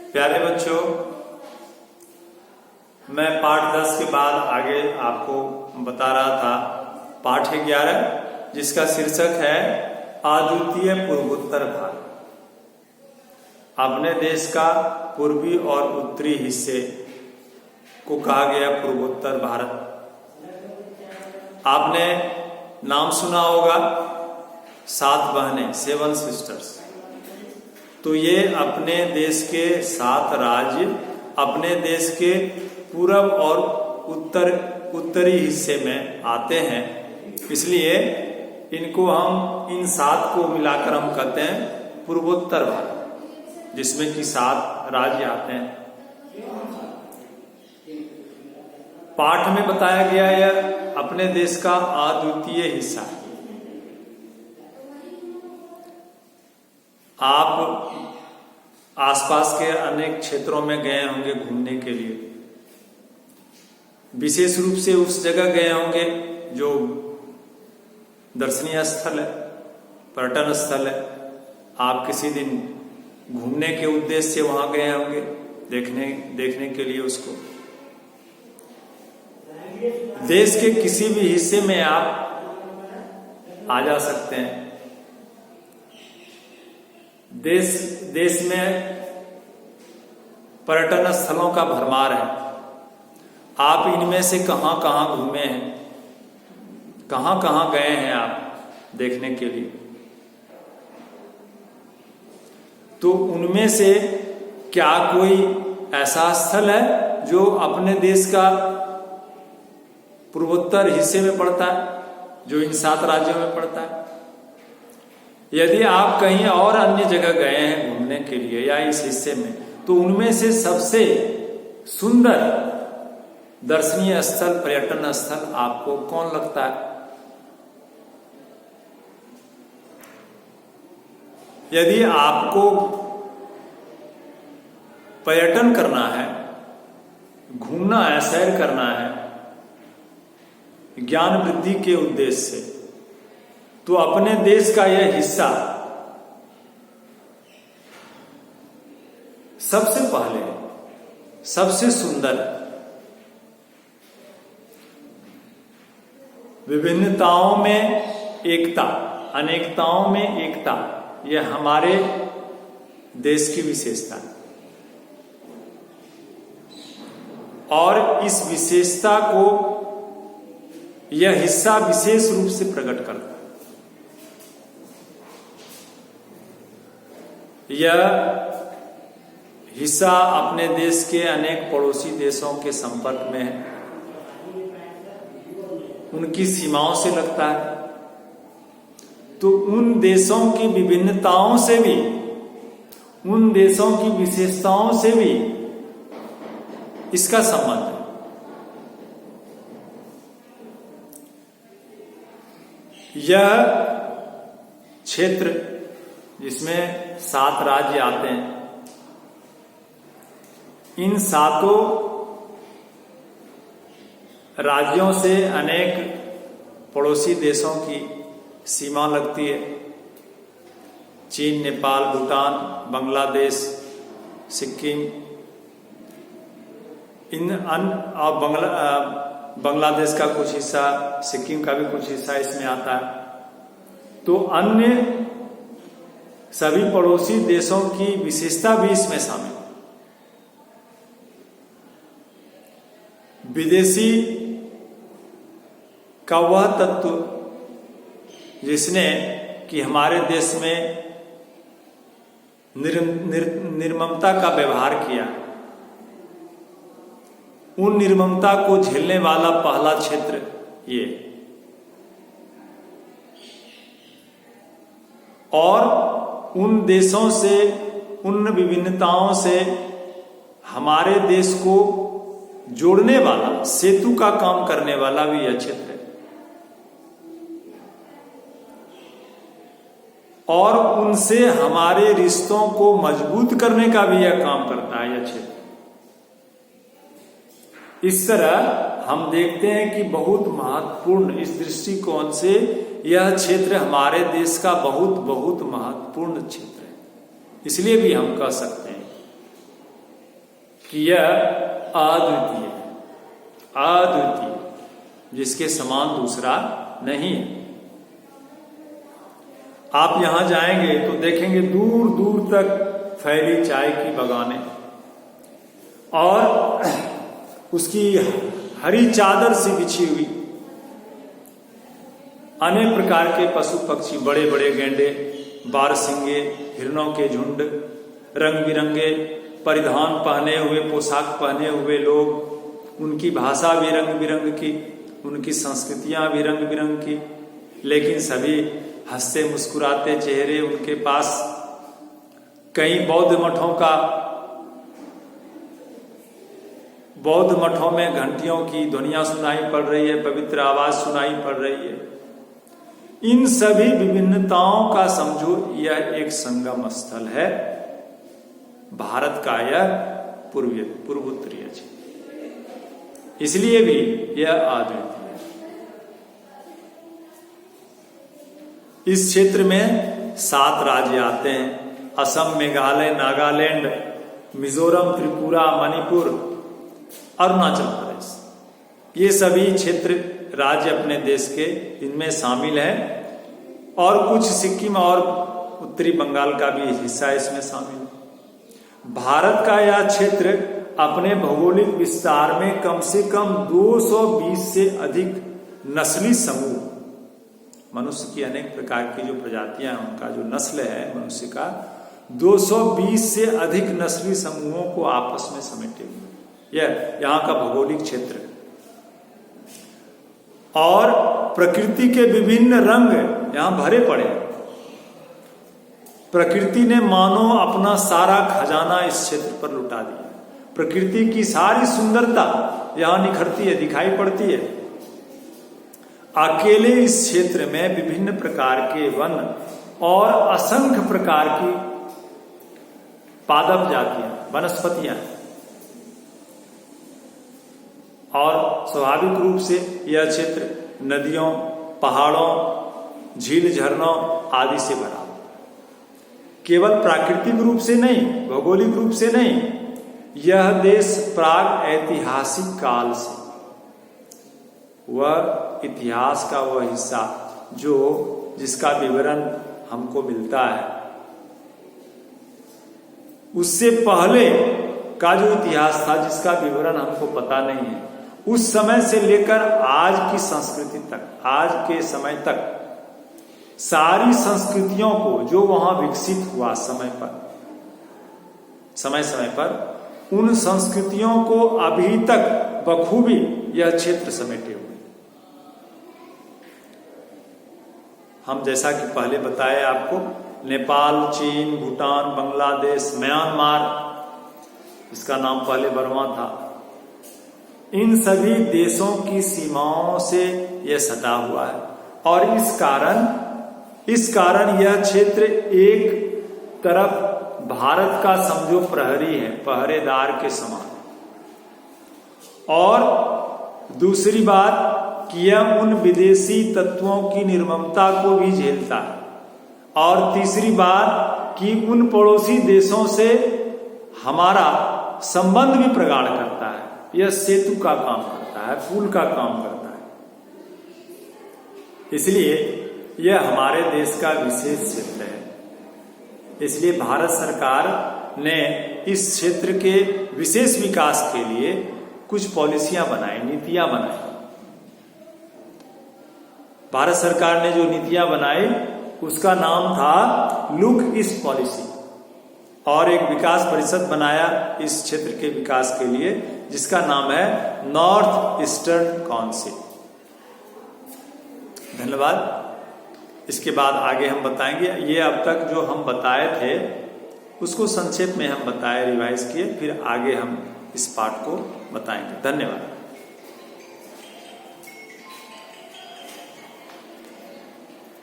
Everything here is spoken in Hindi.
प्यारे बच्चों, मैं पाठ 10 के बाद आगे आपको बता रहा था पाठ 11, जिसका शीर्षक है अद्वितीय पूर्वोत्तर भारत। अपने देश का पूर्वी और उत्तरी हिस्से को कहा गया पूर्वोत्तर भारत। आपने नाम सुना होगा 7 बहनें, 7 सिस्टर्स। तो ये अपने देश के 7 राज्य अपने देश के पूरब और उत्तरी हिस्से में आते हैं, इसलिए इनको हम इन 7 को मिलाकर हम कहते हैं पूर्वोत्तर भारत, जिसमें कि 7 राज्य आते हैं। पाठ में बताया गया यह अपने देश का अद्वितीय हिस्सा है। आप आसपास के अनेक क्षेत्रों में गए होंगे घूमने के लिए, विशेष रूप से उस जगह गए होंगे जो दर्शनीय स्थल है, पर्यटन स्थल है। आप किसी दिन घूमने के उद्देश्य से वहां गए होंगे, देखने के लिए उसको। देश के किसी भी हिस्से में आप आ जा सकते हैं। देश में पर्यटन स्थलों का भरमार है। आप इनमें से कहां कहां घूमे हैं, कहां कहां गए हैं आप देखने के लिए? तो उनमें से क्या कोई ऐसा स्थल है जो अपने देश का पूर्वोत्तर हिस्से में पड़ता है, जो इन 7 राज्यों में पड़ता है? यदि आप कहीं और अन्य जगह गए हैं घूमने के लिए या इस हिस्से में, तो उनमें से सबसे सुंदर दर्शनीय स्थल, पर्यटन स्थल आपको कौन लगता है? यदि आपको पर्यटन करना है, घूमना है, सैर करना है ज्ञान वृद्धि के उद्देश्य से, तो अपने देश का यह हिस्सा सबसे पहले, सबसे सुंदर, विभिन्नताओं में एकता, अनेकताओं में एकता, यह हमारे देश की विशेषता है। और इस विशेषता को यह हिस्सा विशेष रूप से प्रकट करता है। यह हिस्सा अपने देश के अनेक पड़ोसी देशों के संपर्क में है, उनकी सीमाओं से लगता है। तो उन देशों की विभिन्नताओं से भी, उन देशों की विशेषताओं से भी इसका संबंध है। यह क्षेत्र जिसमें 7 राज्य आते हैं, इन 7 राज्यों से अनेक पड़ोसी देशों की सीमा लगती है। चीन, नेपाल, भूटान, बांग्लादेश, सिक्किम, बांग्लादेश का कुछ हिस्सा, सिक्किम का भी कुछ हिस्सा इसमें आता है। तो अन्य सभी पड़ोसी देशों की विशेषता भी इसमें शामिल है। विदेशी का वह तत्व जिसने कि हमारे देश में निर्ममता का व्यवहार किया, उन निर्ममता को झेलने वाला पहला क्षेत्र ये। और उन देशों से, उन विभिन्नताओं से हमारे देश को जोड़ने वाला, सेतु का काम करने वाला भी यह क्षेत्र है। और उनसे हमारे रिश्तों को मजबूत करने का भी यह काम करता है यह क्षेत्र। इस तरह हम देखते हैं कि बहुत महत्वपूर्ण, इस दृष्टिकोण से यह क्षेत्र हमारे देश का बहुत बहुत महत्वपूर्ण क्षेत्र है। इसलिए भी हम कह सकते हैं कि यह अद्वितीय, अद्वितीय, जिसके समान दूसरा नहीं है। आप यहां जाएंगे तो देखेंगे दूर दूर तक फैली चाय की बगानें और उसकी हरी चादर सी बिछी हुई अनेक प्रकार के पशु पक्षी, बड़े बड़े गैंडे, बारसिंगे, हिरणों के झुंड, रंग बिरंगे परिधान पहने हुए, पोशाक पहने हुए लोग, उनकी भाषा भी रंग बिरंग की, उनकी संस्कृतियां भी रंग बिरंग की, लेकिन सभी हंसते मुस्कुराते चेहरे उनके पास। कई बौद्ध मठों में घंटियों की ध्वनियां सुनाई पड़ रही है, पवित्र आवाज सुनाई पड़ रही है। इन सभी विभिन्नताओं का समझो यह एक संगम स्थल है, भारत का यह पूर्वोत्तरीय क्षेत्र, इसलिए भी यह अद्वितीय है। इस क्षेत्र में 7 राज्य आते हैं, असम, मेघालय, नागालैंड, मिजोरम, त्रिपुरा, मणिपुर, अरुणाचल प्रदेश। ये सभी क्षेत्र राज्य अपने देश के इनमें शामिल हैं और कुछ सिक्किम और उत्तरी बंगाल का भी हिस्सा इसमें शामिल है। भारत का यह क्षेत्र अपने भौगोलिक विस्तार में कम से कम 220 से अधिक नस्ली समूह, मनुष्य की अनेक प्रकार की जो प्रजातियां हैं उनका जो नस्ल है मनुष्य का, 220 से अधिक नस्ली समूहों को आपस में समेटे हुए यह यहाँ का भौगोलिक क्षेत्र है। और प्रकृति के विभिन्न रंग यहां भरे पड़े हैं। प्रकृति ने मानो अपना सारा खजाना इस क्षेत्र पर लुटा दिया। प्रकृति की सारी सुंदरता यहां निखरती है, दिखाई पड़ती है। अकेले इस क्षेत्र में विभिन्न प्रकार के वन और असंख्य प्रकार की पादप जातियां, वनस्पतियां, और स्वाभाविक रूप से यह क्षेत्र नदियों, पहाड़ों, झील, झरनों आदि से भरा। केवल प्राकृतिक रूप से नहीं, भौगोलिक रूप से नहीं, यह देश प्राग ऐतिहासिक काल से, वह इतिहास का वह हिस्सा जिसका विवरण हमको मिलता है, उससे पहले का जो इतिहास था जिसका विवरण हमको पता नहीं है, उस समय से लेकर आज की संस्कृति तक, आज के समय तक सारी संस्कृतियों को जो वहां विकसित हुआ समय समय पर उन संस्कृतियों को अभी तक बखूबी यह क्षेत्र समेटे हुए। हम जैसा कि पहले बताए आपको, नेपाल, चीन, भूटान, बांग्लादेश, म्यांमार, इसका नाम पहले बर्मा था, इन सभी देशों की सीमाओं से यह सटा हुआ है। और इस कारण यह क्षेत्र एक तरफ भारत का समझो प्रहरी है, पहरेदार के समान, और दूसरी बात कि यह उन विदेशी तत्वों की निर्ममता को भी झेलता है, और तीसरी बात कि उन पड़ोसी देशों से हमारा संबंध भी प्रगाढ़ करता है। यह सेतु का काम करता है, पुल का काम करता है। इसलिए यह हमारे देश का विशेष क्षेत्र है। इसलिए भारत सरकार ने इस क्षेत्र के विशेष विकास के लिए कुछ पॉलिसियां बनाई, नीतियां बनाई। भारत सरकार ने जो नीतियां बनाई उसका नाम था लुक ईस्ट पॉलिसी, और एक विकास परिषद बनाया इस क्षेत्र के विकास के लिए, जिसका नाम है नॉर्थ ईस्टर्न काउंसिल। धन्यवाद। इसके बाद आगे हम बताएंगे। ये अब तक जो हम बताए थे उसको संक्षेप में हम बताए, रिवाइज किए, फिर आगे हम इस पाठ को बताएंगे। धन्यवाद।